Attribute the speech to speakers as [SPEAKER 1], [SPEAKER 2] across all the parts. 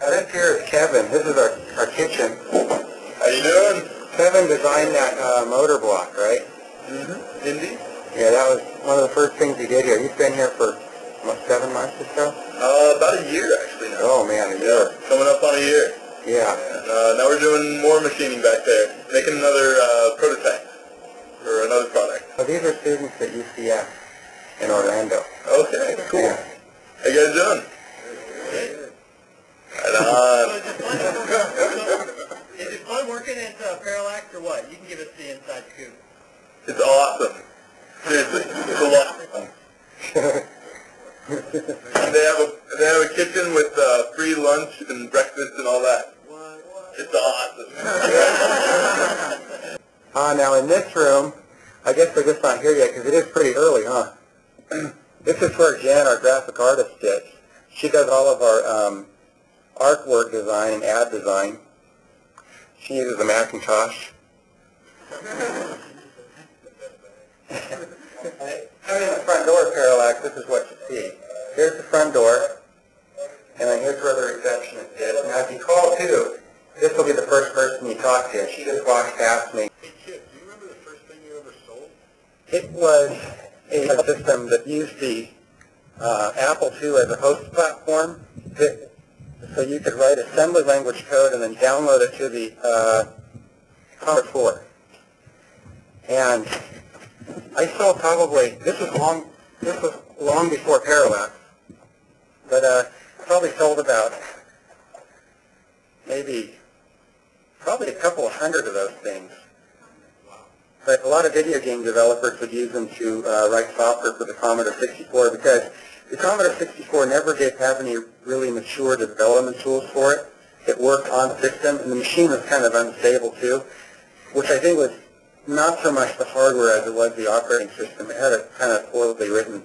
[SPEAKER 1] This here is Kevin. This is our kitchen.
[SPEAKER 2] How you doing?
[SPEAKER 1] Kevin designed that motor block, right?
[SPEAKER 2] Mm-hmm. Indy?
[SPEAKER 1] Yeah, that was one of the first things he did here. He's been here for, what, 7 months or so?
[SPEAKER 2] About a year actually now.
[SPEAKER 1] Oh man, a year.
[SPEAKER 2] Coming up on a year.
[SPEAKER 1] Yeah.
[SPEAKER 2] And now we're doing more machining back there, making another prototype for another product.
[SPEAKER 1] So these are students at UCF in Orlando.
[SPEAKER 2] Okay, cool.
[SPEAKER 1] Yeah.
[SPEAKER 2] How you guys doing? Right on.
[SPEAKER 3] Is it fun working at Parallax or what? You can give us the inside scoop.
[SPEAKER 2] It's awesome. Seriously, it's a lot of fun. And they have a kitchen with free lunch and breakfast and all that. It's awesome.
[SPEAKER 1] Now in this room, I guess they're just not here yet because it is pretty early, huh? This is where Jen, our graphic artist, sits. She does all of our artwork design and ad design. She uses a Macintosh. Coming in the front door of Parallax, this is what you see. Here's the front door, and then here's where the receptionist is. Now if you call too, this will be the first person you talk to. She just walks past me.
[SPEAKER 2] Hey Chip, do you remember the first thing you ever sold?
[SPEAKER 1] It was a system that used the Apple II as a host platform, so you could write assembly language code and then download it to the Commodore 4. And I sold probably, this was long before Parallax, but probably sold about probably a couple of hundred of those things. But a lot of video game developers would use them to write software for the Commodore 64 because the Commodore 64 never did have any really mature development tools for it. It worked on system, and the machine was kind of unstable too, which I think was not so much the hardware as it was the operating system. It had a kind of poorly written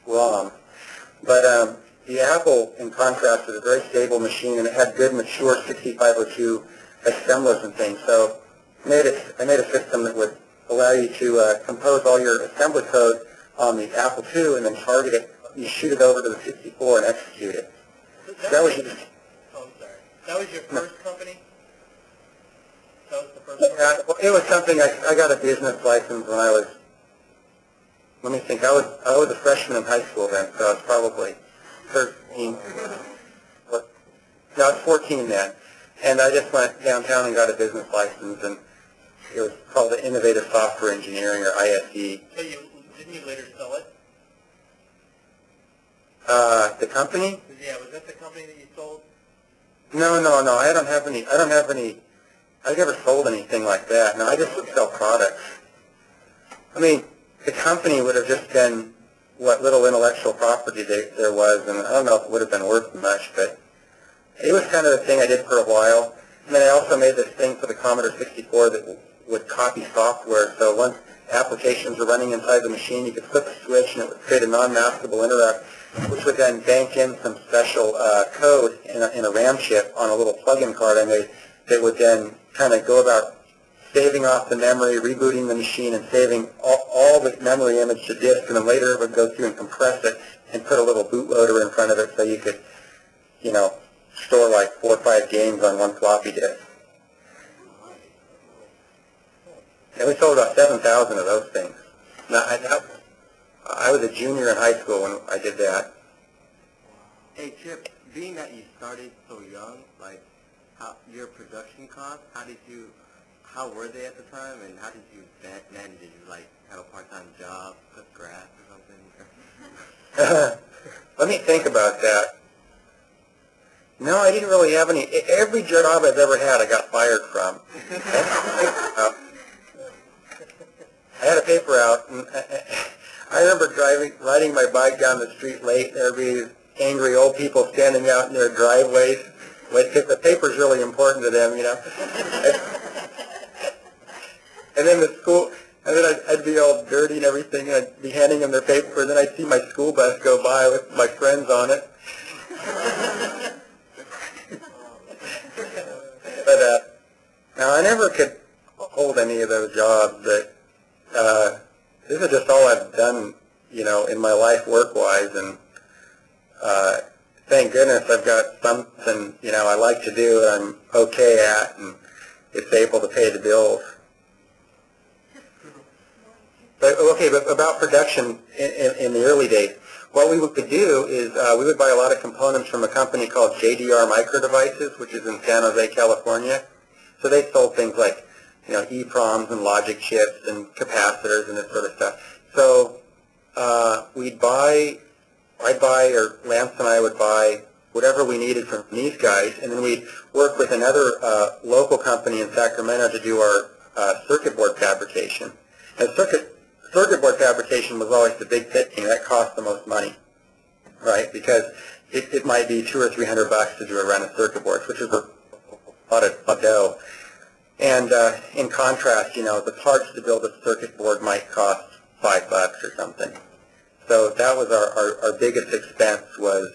[SPEAKER 1] ROM. But the Apple, in contrast, was a very stable machine, and it had good, mature 6502 assemblers and things. So I made a system that would allow you to compose all your assembly code on the Apple II and then target it. You shoot it over to the 64 and execute it.
[SPEAKER 3] That was your, oh, I'm sorry. That was your first company? That was the first company?
[SPEAKER 1] Yeah, well, it was something, I got a business license when I was, let me think, I was a freshman in high school then, so I was probably 13. No, I was 14 then. And I just went downtown and got a business license, and it was called the Innovative Software Engineering, or ISE.
[SPEAKER 3] So didn't you later sell it?
[SPEAKER 1] The company?
[SPEAKER 3] Yeah, was that the company that you sold?
[SPEAKER 1] No. I never sold anything like that. No, I just would sell products. I mean, the company would have just been what little intellectual property there was, and I don't know if it would have been worth much, but it was kind of the thing I did for a while. And then I also made this thing for the Commodore 64 that would copy software. So once applications were running inside the machine, you could flip a switch and it would create a non-maskable interrupt, which would then bank in some special code in a RAM chip on a little plug-in card I made that would then kind of go about saving off the memory, rebooting the machine, and saving all the memory image to disk, and then later it would go through and compress it and put a little bootloader in front of it so you could, store like 4 or 5 games on one floppy disk. And we sold about 7,000 of those things. Now, I was a junior in high school when I did that.
[SPEAKER 4] Hey Chip, being that you started so young, like your production costs, how were they at the time, and how did you manage it? Did you like have a part-time job, cut grass or something?
[SPEAKER 1] Let me think about that. No, I didn't really have any. Every job I've ever had, I got fired from. I had a paper out, and I remember riding my bike down the street late, and there would be angry old people standing out in their driveways, because the paper's really important to them, And then I'd be all dirty and everything, and I'd be handing them their paper, and then I'd see my school bus go by with my friends on it. But now I never could hold any of those jobs, but this is just all I've done, in my life work-wise, and thank goodness I've got something, I like to do and I'm okay at, and it's able to pay the bills. But about production in the early days, what we would do is we would buy a lot of components from a company called JDR Micro Devices, which is in San Jose, California. So they sold things like, EEPROMs and logic chips and capacitors and this sort of stuff. So Lance and I would buy whatever we needed from these guys, and then we'd work with another local company in Sacramento to do our circuit board fabrication. And circuit board fabrication was always the big thing that cost the most money, right? Because it might be $200 or $300 to do a run of circuit boards, which is a lot of dough. And in contrast, the parts to build a circuit board might cost $5 or something. So that was our biggest expense was,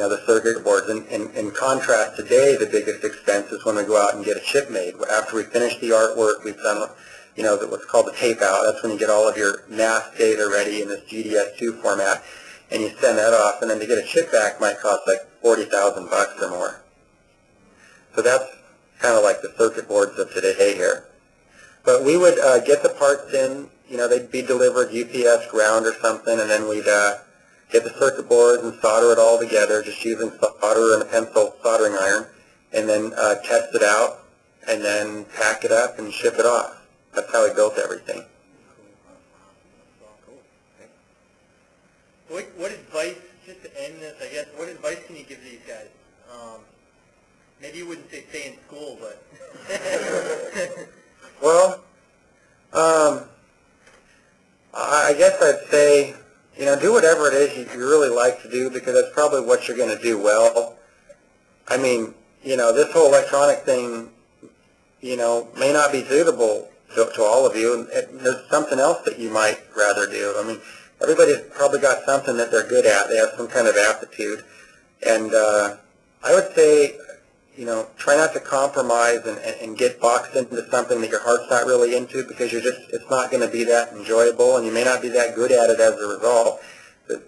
[SPEAKER 1] the circuit boards. In contrast, today the biggest expense is when we go out and get a chip made. After we finish the artwork, we've done, what's called the tape out. That's when you get all of your mask data ready in this GDS2 format, and you send that off. And then to get a chip back might cost like $40,000 or more. So that's kind of like the circuit boards of today here. But we would get the parts in, they'd be delivered UPS ground or something, and then we'd get the circuit boards and solder it all together just using solder and a pencil soldering iron, and then test it out, and then pack it up and ship it off. That's how we built everything.
[SPEAKER 3] What advice, just to end this, I guess, what advice can you give these guys? Maybe you wouldn't say stay in school, but...
[SPEAKER 1] Well, I guess I'd say, do whatever it is you really like to do, because that's probably what you're going to do well. I mean, this whole electronic thing, may not be suitable to all of you, and there's something else that you might rather do. I mean, everybody's probably got something that they're good at. They have some kind of aptitude. And I would say, try not to compromise and get boxed into something that your heart's not really into, because it's not going to be that enjoyable, and you may not be that good at it as a result. But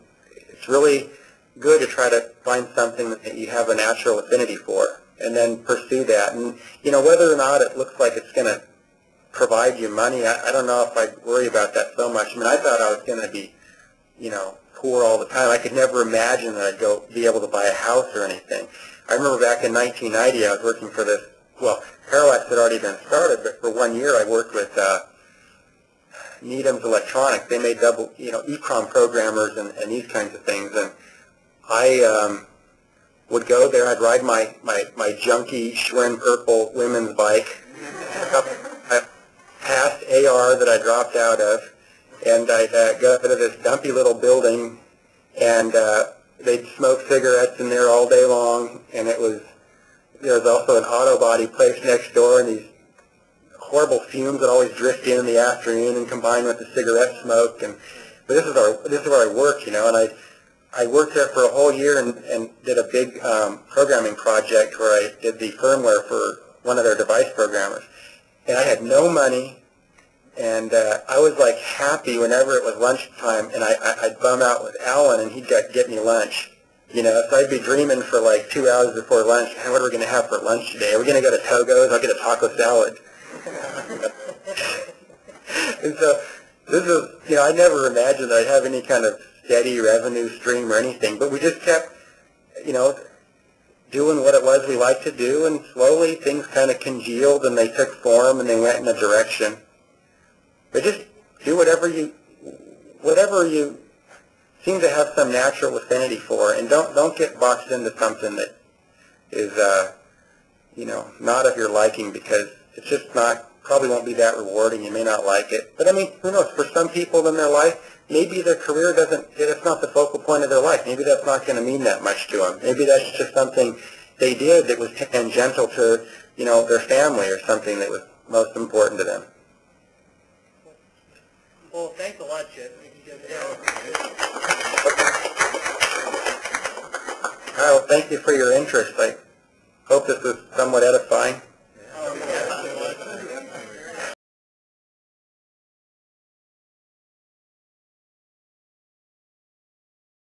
[SPEAKER 1] it's really good to try to find something that you have a natural affinity for, and then pursue that. And, whether or not it looks like it's going to provide you money, I don't know if I'd worry about that so much. I mean, I thought I was going to be, poor all the time. I could never imagine that I'd be able to buy a house or anything. I remember back in 1990, I was working for this, Parallax had already been started, but for 1 year I worked with Needham's Electronics. They made EEPROM programmers and these kinds of things. And I would go there, I'd ride my junky Schwinn purple women's bike past AR that I dropped out of, and I'd go to this dumpy little building, and they'd smoke cigarettes in there all day long, and there was also an auto body place next door, and these horrible fumes that always drift in the afternoon and combine with the cigarette smoke. But this is where I worked, and I worked there for a whole year and did a big programming project where I did the firmware for one of their device programmers. And I had no money, and I was like happy whenever it was lunchtime, and I'd bum out with Alan, and he'd get me lunch. So I'd be dreaming for like 2 hours before lunch, hey, what are we going to have for lunch today? Are we going to go to Togo's? I'll get a taco salad. And so this is, I never imagined that I'd have any kind of steady revenue stream or anything, but we just kept, doing what it was we liked to do, and slowly things kind of congealed, and they took form, and they went in a direction. But just do whatever you seem to have some natural affinity for, and don't get boxed into something that is, not of your liking, because it's just probably won't be that rewarding. You may not like it. But I mean, who knows? For some people in their life, maybe their career it's not the focal point of their life. Maybe that's not going to mean that much to them. Maybe that's just something they did that was tangential to, their family, or something that was most important to them.
[SPEAKER 3] Well, thanks a lot, Chip.
[SPEAKER 1] Well, thank you for your interest. I hope this was somewhat edifying.